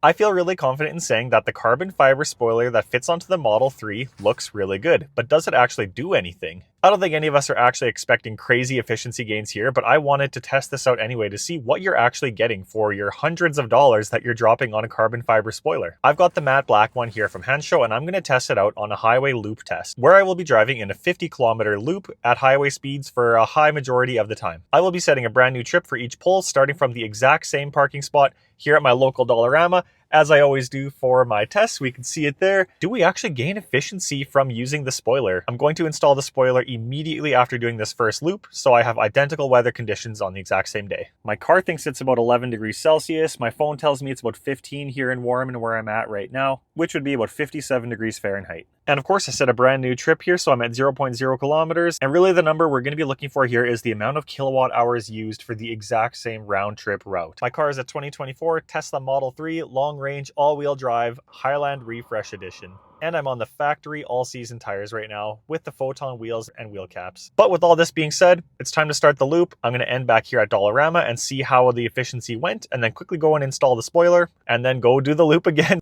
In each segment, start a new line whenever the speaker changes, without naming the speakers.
I feel really confident in saying that the carbon fiber spoiler that fits onto the Model 3 looks really good, but does it actually do anything? I don't think any of us are actually expecting crazy efficiency gains here, but I wanted to test this out anyway to see what you're actually getting for your hundreds of dollars that you're dropping on a carbon fiber spoiler. I've got the matte black one here from Hansshow, and I'm going to test it out on a highway loop test, where I will be driving in a 50-kilometer loop at highway speeds for a high majority of the time. I will be setting a brand new trip for each pull, starting from the exact same parking spot here at my local Dollarama, as I always do for my tests. We can see it there. Do we actually gain efficiency from using the spoiler? I'm going to install the spoiler immediately after doing this first loop, so I have identical weather conditions on the exact same day. My car thinks it's about 11 degrees Celsius. My phone tells me it's about 15 here in Warman where I'm at right now, which would be about 57 degrees Fahrenheit. And of course, I set a brand new trip here, so I'm at 0.0 kilometers. And really the number we're going to be looking for here is the amount of kilowatt hours used for the exact same round trip route. My car is a 2024 Tesla Model 3 long range all-wheel drive Highland Refresh Edition. And I'm on the factory all-season tires right now with the Photon wheels and wheel caps. But with all this being said, it's time to start the loop. I'm going to end back here at Dollarama and see how the efficiency went, and then quickly go and install the spoiler, and then go do the loop again.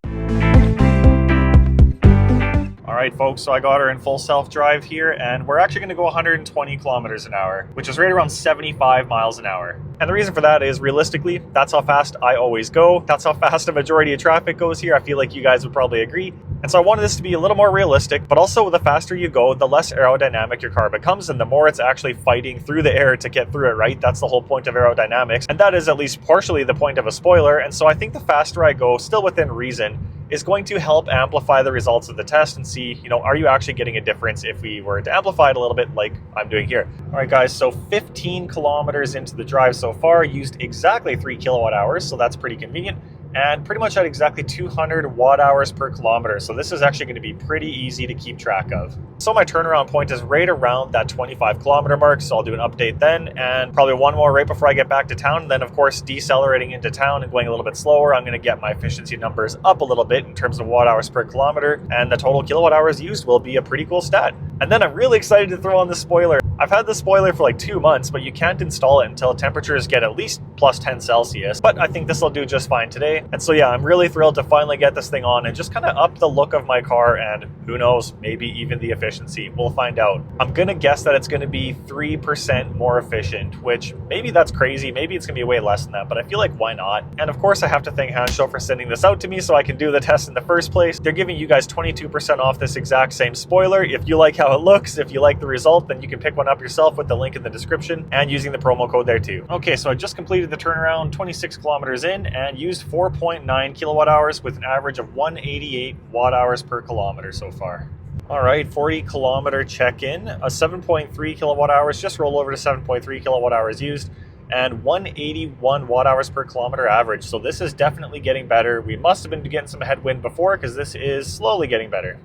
Alright folks, so I got her in full self-drive here, and we're actually going to go 120 kilometers an hour, which is right around 75 miles an hour. And the reason for that is, realistically, that's how fast I always go. That's how fast a majority of traffic goes here. I feel like you guys would probably agree. And so I wanted this to be a little more realistic, but also the faster you go, the less aerodynamic your car becomes, and the more it's actually fighting through the air to get through it, right? That's the whole point of aerodynamics, and that is at least partially the point of a spoiler. And so I think the faster I go, still within reason, is going to help amplify the results of the test and see, are you actually getting a difference if we were to amplify it a little bit like I'm doing here. All right, guys, so 15 kilometers into the drive so far, used exactly 3 kilowatt hours, so that's pretty convenient, and pretty much at exactly 200 watt hours per kilometer. So this is actually going to be pretty easy to keep track of. So my turnaround point is right around that 25 kilometer mark, so I'll do an update then, and probably one more right before I get back to town. And then of course, decelerating into town and going a little bit slower, I'm going to get my efficiency numbers up a little bit in terms of watt hours per kilometer, and the total kilowatt hours used will be a pretty cool stat. And then I'm really excited to throw on the spoiler. I've had the spoiler for like 2 months, but you can't install it until temperatures get at least plus 10 Celsius. But I think this will do just fine today. And so yeah, I'm really thrilled to finally get this thing on and just kind of up the look of my car, and who knows, maybe even the efficiency. We'll find out. I'm gonna guess that it's gonna be 3% more efficient, which maybe that's crazy. Maybe it's gonna be way less than that, but I feel like why not? And of course I have to thank Hansshow for sending this out to me so I can do the test in the first place. They're giving you guys 22% off this exact same spoiler. If you like how it looks, if you like the result, then you can pick one up yourself with the link in the description and using the promo code there too. Okay, so I just completed the turnaround, 26 kilometers in, and used 4.9 kilowatt hours with an average of 188 watt hours per kilometer so far. All right, 40 kilometer check-in, a 7.3 kilowatt hours, just roll over to 7.3 kilowatt hours used, and 181 watt hours per kilometer average. So this is definitely getting better. We must have been getting some headwind before, because this is slowly getting better.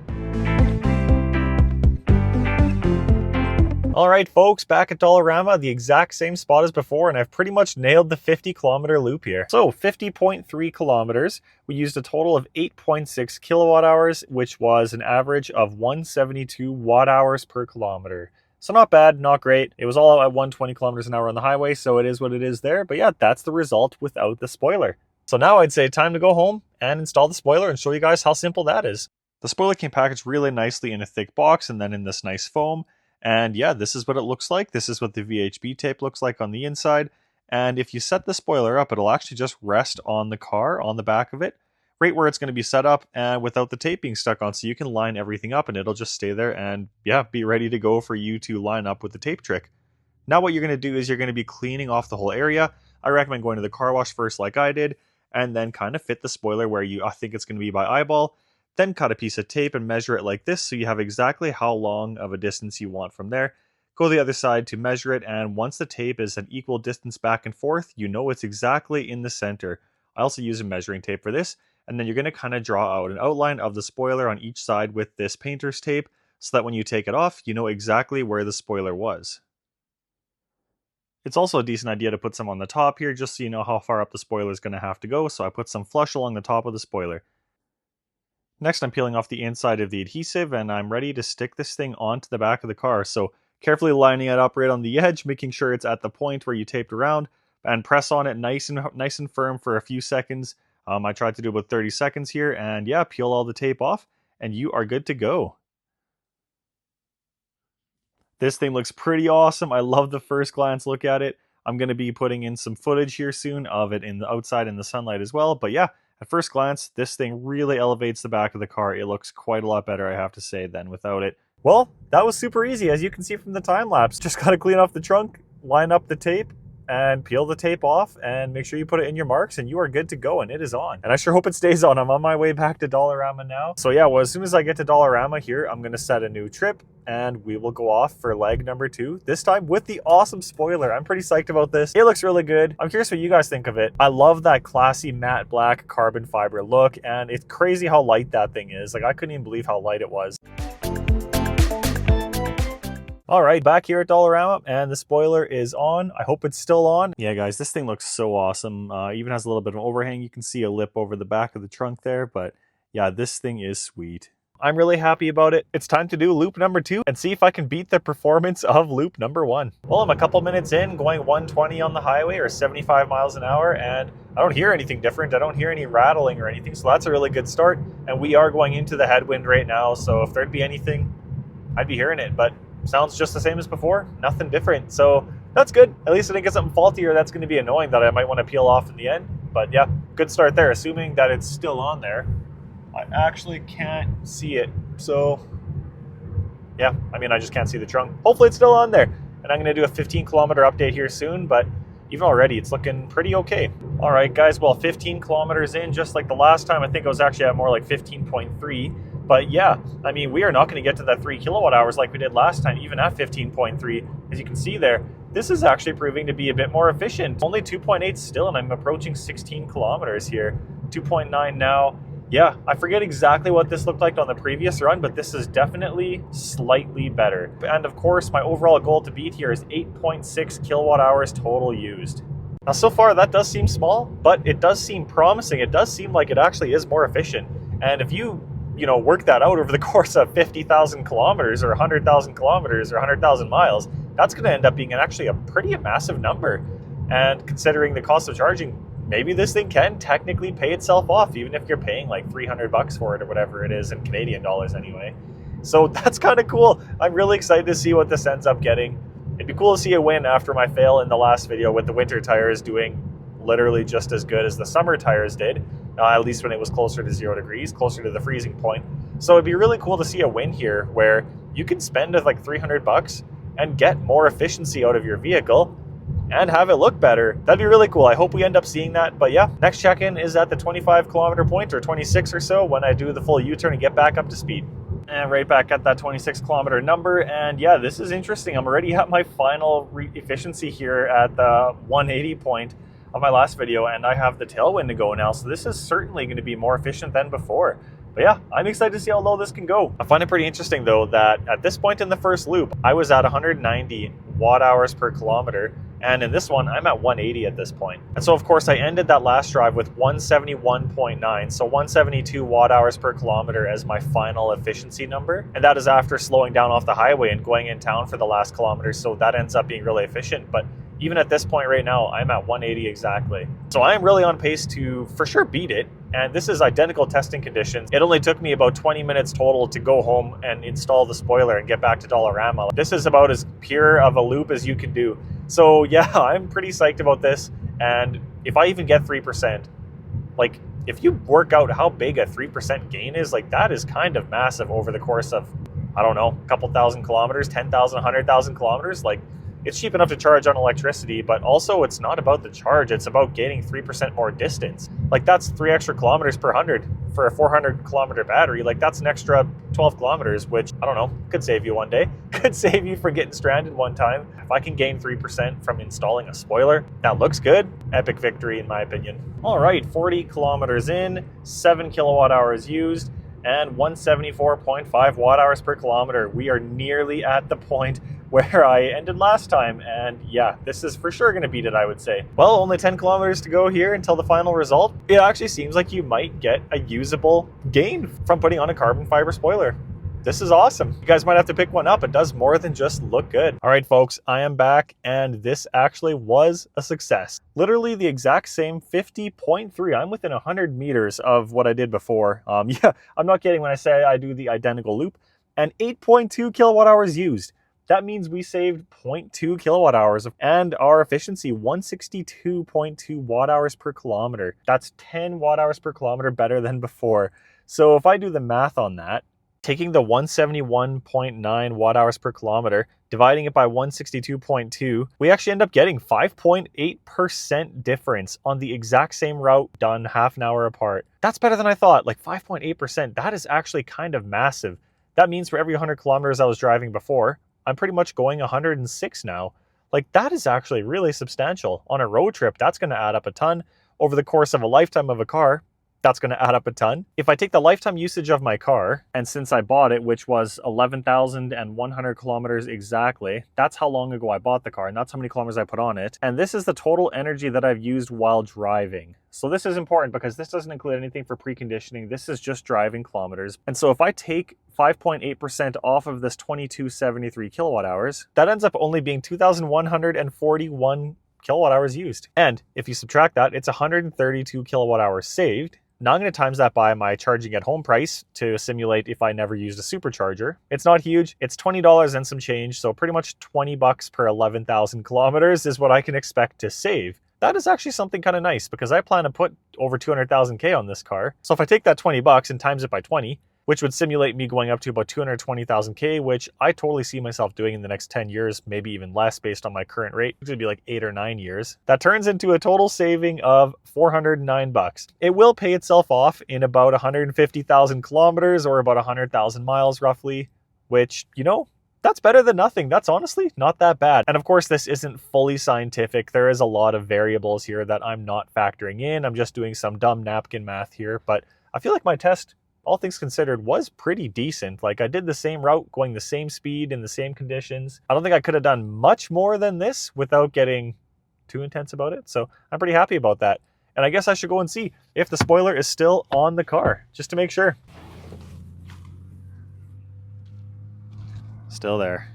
All right, folks, back at Dollarama, the exact same spot as before, and I've pretty much nailed the 50 kilometer loop here. So 50.3 kilometers, we used a total of 8.6 kilowatt hours, which was an average of 172 watt hours per kilometer. So not bad, not great. It was all at 120 kilometers an hour on the highway, so it is what it is there. But yeah, that's the result without the spoiler. So now I'd say time to go home and install the spoiler and show you guys how simple that is. The spoiler came packaged really nicely in a thick box and then in this nice foam. And yeah, this is what it looks like. This is what the VHB tape looks like on the inside. And if you set the spoiler up, it'll actually just rest on the car, on the back of it, right where it's going to be set up, and without the tape being stuck on. So you can line everything up and it'll just stay there and yeah, be ready to go for you to line up with the tape trick. Now what you're going to do is you're going to be cleaning off the whole area. I recommend going to the car wash first like I did, and then kind of fit the spoiler where I think it's going to be by eyeball. Then cut a piece of tape and measure it like this so you have exactly how long of a distance you want from there. Go to the other side to measure it, and once the tape is an equal distance back and forth, you know it's exactly in the center. I also use a measuring tape for this, and then you're going to kind of draw out an outline of the spoiler on each side with this painter's tape so that when you take it off, you know exactly where the spoiler was. It's also a decent idea to put some on the top here just so you know how far up the spoiler is going to have to go, so I put some flush along the top of the spoiler. Next, I'm peeling off the inside of the adhesive, and I'm ready to stick this thing onto the back of the car. So carefully lining it up right on the edge, making sure it's at the point where you taped around, and press on it nice and firm for a few seconds I tried to do about 30 seconds here, and yeah, peel all the tape off, and you are good to go. This thing looks pretty awesome. I love the first glance look at it. I'm going to be putting in some footage here soon of it in the outside in the sunlight as well. But yeah, at first glance, this thing really elevates the back of the car. It looks quite a lot better, I have to say, than without it. Well, that was super easy, as you can see from the time lapse. Just got to clean off the trunk, line up the tape, and peel the tape off, and make sure you put it in your marks, and you are good to go, and it is on. And I sure hope it stays on. I'm on my way back to Dollarama now. So yeah, well, as soon as I get to Dollarama here, I'm going to set a new trip, and we will go off for leg number 2, this time with the awesome spoiler. I'm pretty psyched about this. It looks really good. I'm curious what you guys think of it. I love that classy matte black carbon fiber look, and it's crazy how light that thing is. Like, I couldn't even believe how light it was. All right, back here at Dollarama, and the spoiler is on. I hope it's still on. Yeah, guys, this thing looks so awesome. Even has a little bit of an overhang. You can see a lip over the back of the trunk there, but yeah, this thing is sweet. I'm really happy about it. It's time to do loop number 2 and see if I can beat the performance of loop number 1. Well, I'm a couple minutes in, going 120 on the highway, or 75 miles an hour, and I don't hear anything different. I don't hear any rattling or anything, so that's a really good start. And we are going into the headwind right now, so if there'd be anything, I'd be hearing it, but sounds just the same as before, nothing different. So that's good. At least I didn't get something faulty or that's going to be annoying that I might want to peel off in the end. But yeah, good start there, assuming that it's still on there. I actually can't see it. So yeah, I mean, I just can't see the trunk. Hopefully it's still on there. And I'm going to do a 15-kilometer update here soon, but even already it's looking pretty okay. All right, guys, well, 15 kilometers in, just like the last time. I think I was actually at more like 15.3. But yeah, I mean, we are not going to get to that 3 kilowatt hours like we did last time, even at 15.3. As you can see there, this is actually proving to be a bit more efficient. Only 2.8 still, and I'm approaching 16 kilometers here. 2.9 now. Yeah, I forget exactly what this looked like on the previous run, but this is definitely slightly better. And of course, my overall goal to beat here is 8.6 kilowatt hours total used. Now, so far, that does seem small, but it does seem promising. It does seem like it actually is more efficient. And if you work that out over the course of 50,000 kilometers or 100,000 kilometers or 100,000 miles, that's going to end up being actually a pretty massive number. And considering the cost of charging, maybe this thing can technically pay itself off, even if you're paying like $300 for it or whatever it is in Canadian dollars anyway. So that's kind of cool. I'm really excited to see what this ends up getting. It'd be cool to see a win after my fail in the last video with the winter tires doing literally just as good as the summer tires did. At least when it was closer to 0 degrees, closer to the freezing point. So it'd be really cool to see a win here where you can spend like $300 and get more efficiency out of your vehicle and have it look better. That'd be really cool. I hope we end up seeing that. But yeah, next check-in is at the 25-kilometer point, or 26 or so, when I do the full U-turn and get back up to speed. And right back at that 26-kilometer number. And yeah, this is interesting. I'm already at my final efficiency here at the 180 point of my last video, and I have the tailwind to go now, so this is certainly going to be more efficient than before. But yeah, I'm excited to see how low this can go. I find it pretty interesting though that at this point in the first loop, I was at 190 watt hours per kilometer, and in this one, I'm at 180 at this point. And so of course I ended that last drive with 171.9, so 172 watt hours per kilometer as my final efficiency number. And that is after slowing down off the highway and going in town for the last kilometer, so that ends up being really efficient. But even at this point right now, I'm at 180 exactly. So I am really on pace to for sure beat it. And this is identical testing conditions. It only took me about 20 minutes total to go home and install the spoiler and get back to Dollarama. This is about as pure of a loop as you can do. So yeah, I'm pretty psyched about this. And if I even get 3%, like if you work out how big a 3% gain is, like that is kind of massive over the course of, I don't know, a couple thousand kilometers, 10,000, 100,000 kilometers. Like, it's cheap enough to charge on electricity, but also it's not about the charge. It's about gaining 3% more distance. Like that's 3 extra kilometers per 100 for a 400 kilometer battery. Like that's an extra 12 kilometers, which I don't know, could save you one day. Could save you from getting stranded one time. If I can gain 3% from installing a spoiler, that looks good. Epic victory in my opinion. All right, 40 kilometers in, 7 kilowatt hours used, and 174.5 watt hours per kilometer. We are nearly at the point where I ended last time, and yeah, this is for sure going to beat it, I would say. Well, only 10 kilometers to go here until the final result. It actually seems like you might get a usable gain from putting on a carbon fiber spoiler. This is awesome. You guys might have to pick one up. It does more than just look good. All right, folks, I am back, and this actually was a success. Literally the exact same 50.3. I'm within 100 meters of what I did before. Yeah, I'm not kidding when I say I do the identical loop. And 8.2 kilowatt hours used. That means we saved 0.2 kilowatt hours, and our efficiency 162.2 watt hours per kilometer. That's 10 watt hours per kilometer better than before. So if I do the math on that, taking the 171.9 watt hours per kilometer, dividing it by 162.2, we actually end up getting 5.8% difference on the exact same route done half an hour apart. That's better than I thought. Like 5.8%, that is actually kind of massive. That means for every 100 kilometers I was driving before, I'm pretty much going 106 now. Like, that is actually really substantial. On a road trip, that's going to add up a ton. Over the course of a lifetime of a car, that's going to add up a ton. If I take the lifetime usage of my car, and since I bought it, which was 11,100 kilometers exactly, that's how long ago I bought the car, and that's how many kilometers I put on it. And this is the total energy that I've used while driving. So this is important because this doesn't include anything for preconditioning. This is just driving kilometers. And so if I take 5.8% off of this 2273 kilowatt hours, that ends up only being 2,141 kilowatt hours used. And if you subtract that, it's 132 kilowatt hours saved. Now I'm going to times that by my charging at home price to simulate if I never used a supercharger. It's not huge. It's $20 and some change. So pretty much $20 per 11,000 kilometers is what I can expect to save. That is actually something kind of nice because I plan to put over 200,000 K on this car. So if I take that $20 and times it by 20, which would simulate me going up to about 220,000 K, which I totally see myself doing in the next 10 years, maybe even less based on my current rate, which would be like 8 or 9 years. That turns into a total saving of $409. It will pay itself off in about 150,000 kilometers or about 100,000 miles roughly, which, you know, that's better than nothing. That's honestly not that bad. And of course, this isn't fully scientific. There is a lot of variables here that I'm not factoring in. I'm just doing some dumb napkin math here, but I feel like my test, all things considered, was pretty decent. Like, I did the same route, going the same speed in the same conditions. I don't think I could have done much more than this without getting too intense about it. So I'm pretty happy about that. And I guess I should go and see if the spoiler is still on the car, just to make sure. Still there.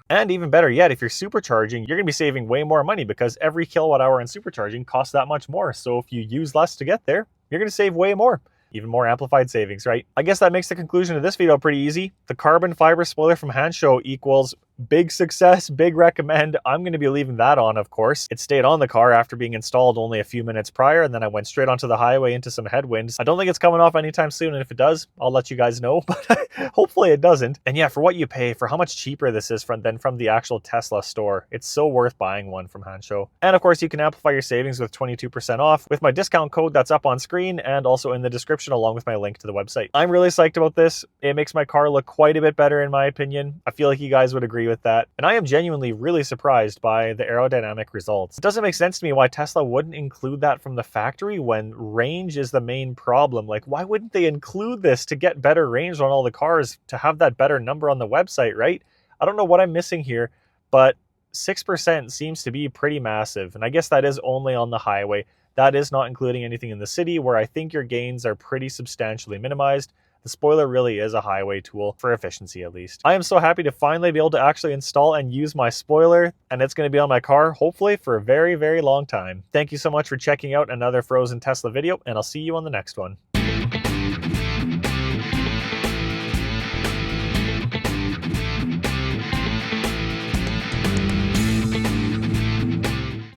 And even better yet, if you're supercharging, you're going to be saving way more money because every kilowatt hour in supercharging costs that much more. So if you use less to get there, you're going to save way more. Even more amplified savings, right? I guess that makes the conclusion of this video pretty easy. The carbon fiber spoiler from Hansshow equals big success, big recommend. I'm going to be leaving that on, of course. It stayed on the car after being installed only a few minutes prior, and then I went straight onto the highway into some headwinds. I don't think it's coming off anytime soon, and if it does, I'll let you guys know, but hopefully it doesn't. And yeah, for what you pay, for how much cheaper this is than from the actual Tesla store, it's so worth buying one from Hansshow. And of course, you can amplify your savings with 22% off with my discount code that's up on screen and also in the description along with my link to the website. I'm really psyched about this. It makes my car look quite a bit better in my opinion. I feel like you guys would agree with that. And I am genuinely really surprised by the aerodynamic results. It doesn't make sense to me why Tesla wouldn't include that from the factory when range is the main problem. Like, why wouldn't they include this to get better range on all the cars, to have that better number on the website, right? I don't know what I'm missing here, but 6% seems to be pretty massive. And I guess that is only on the highway. That is not including anything in the city where I think your gains are pretty substantially minimized. The spoiler really is a highway tool for efficiency, at least. I am so happy to finally be able to actually install and use my spoiler, and it's going to be on my car, hopefully, for a very, very long time. Thank you so much for checking out another FrozenTesla video, and I'll see you on the next one.